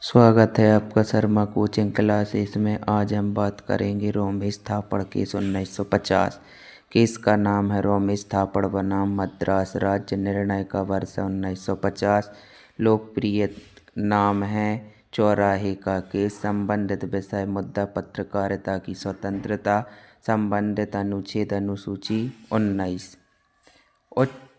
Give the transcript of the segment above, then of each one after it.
स्वागत है आपका शर्मा कोचिंग क्लासेस में। आज हम बात करेंगे रोमेश थापड़ केस 1950। केस का नाम है रोमेश थापड़ बनाम मद्रास राज्य। निर्णय का वर्ष 1950। लोकप्रिय नाम है चौराहे का केस। संबंधित विषय मुद्दा पत्रकारिता की स्वतंत्रता। संबंधित अनुच्छेद अनुसूची 19।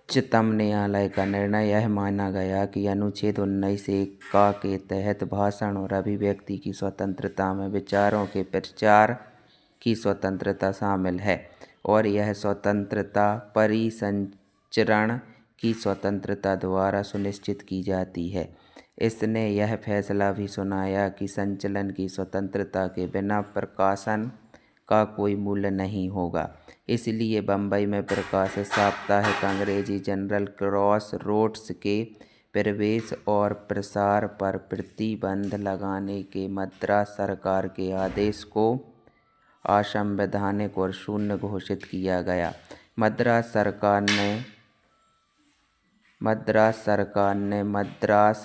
उच्चतम न्यायालय का निर्णय यह माना गया कि अनुच्छेद 19(1) का के तहत भाषण और अभिव्यक्ति की स्वतंत्रता में विचारों के प्रचार की स्वतंत्रता शामिल है और यह स्वतंत्रता परिसंचरण की स्वतंत्रता द्वारा सुनिश्चित की जाती है। इसने यह फैसला भी सुनाया कि संचलन की स्वतंत्रता के बिना प्रकाशन का कोई मूल्य नहीं होगा। इसलिए बम्बई में प्रकाशित साप्ताहिक अंग्रेजी जनरल क्रॉस रोड्स के प्रवेश और प्रसार पर प्रतिबंध लगाने के मद्रास सरकार के आदेश को असंवैधानिक और शून्य घोषित किया गया। मद्रास सरकार ने Madras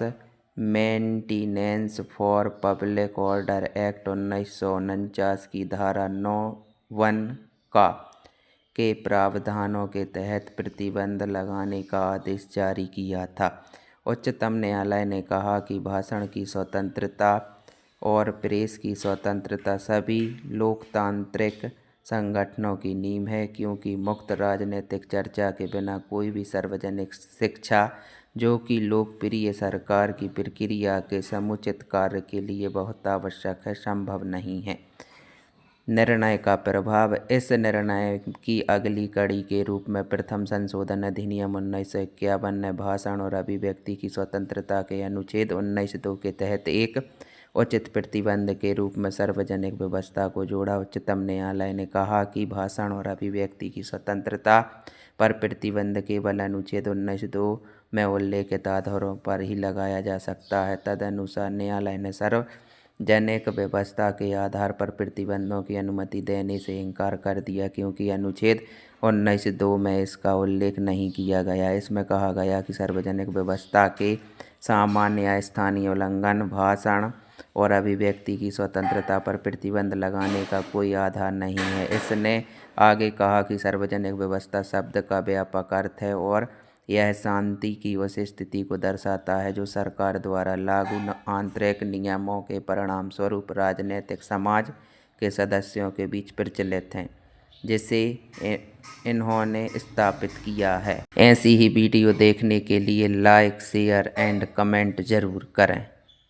maintenance for public order act 1949 की धारा 9(1) के प्रावधानों के तहत प्रतिबंध लगाने का आदेश जारी किया था। उच्चतम न्यायालय ने कहा कि भाषण की स्वतंत्रता और प्रेस की स्वतंत्रता सभी लोकतांत्रिक संगठनों की नींव है, क्योंकि मुक्त राजनीतिक चर्चा के बिना कोई भी सार्वजनिक शिक्षा, जो कि लोकप्रिय सरकार की प्रक्रिया के समुचित कार्य के लिए बहुत आवश्यक है, संभव नहीं है। निर्णय का प्रभाव। इस निर्णय की अगली कड़ी के रूप में प्रथम संशोधन अधिनियम 1951 ने भाषण और अभिव्यक्ति की स्वतंत्रता के अनुच्छेद 19(2) के तहत एक उचित प्रतिबंध के रूप में सार्वजनिक व्यवस्था को जोड़ा। उच्चतम न्यायालय ने कहा कि भाषण और अभिव्यक्ति की स्वतंत्रता पर प्रतिबंध केवल अनुच्छेद 19(2) में उल्लेखित आधारों पर ही लगाया जा सकता है। तदनुसार न्यायालय ने सार्वजनिक व्यवस्था के आधार पर प्रतिबंधों की अनुमति देने से इनकार कर दिया, क्योंकि अनुच्छेद 19(2) में इसका उल्लेख नहीं किया गया। इसमें कहा गया कि सार्वजनिक व्यवस्था के सामान्य या स्थानीय उल्लंघन, भाषण और अभिव्यक्ति की स्वतंत्रता पर प्रतिबंध लगाने का कोई आधार नहीं है। इसने आगे कहा कि सार्वजनिक व्यवस्था शब्द का व्यापक अर्थ है और यह शांति की उस स्थिति को दर्शाता है जो सरकार द्वारा लागू आंतरिक नियमों के परिणामस्वरूप राजनीतिक समाज के सदस्यों के बीच प्रचलित है, जिसे इन्होंने स्थापित किया है। ऐसी ही वीडियो देखने के लिए लाइक, शेयर एंड कमेंट जरूर करें।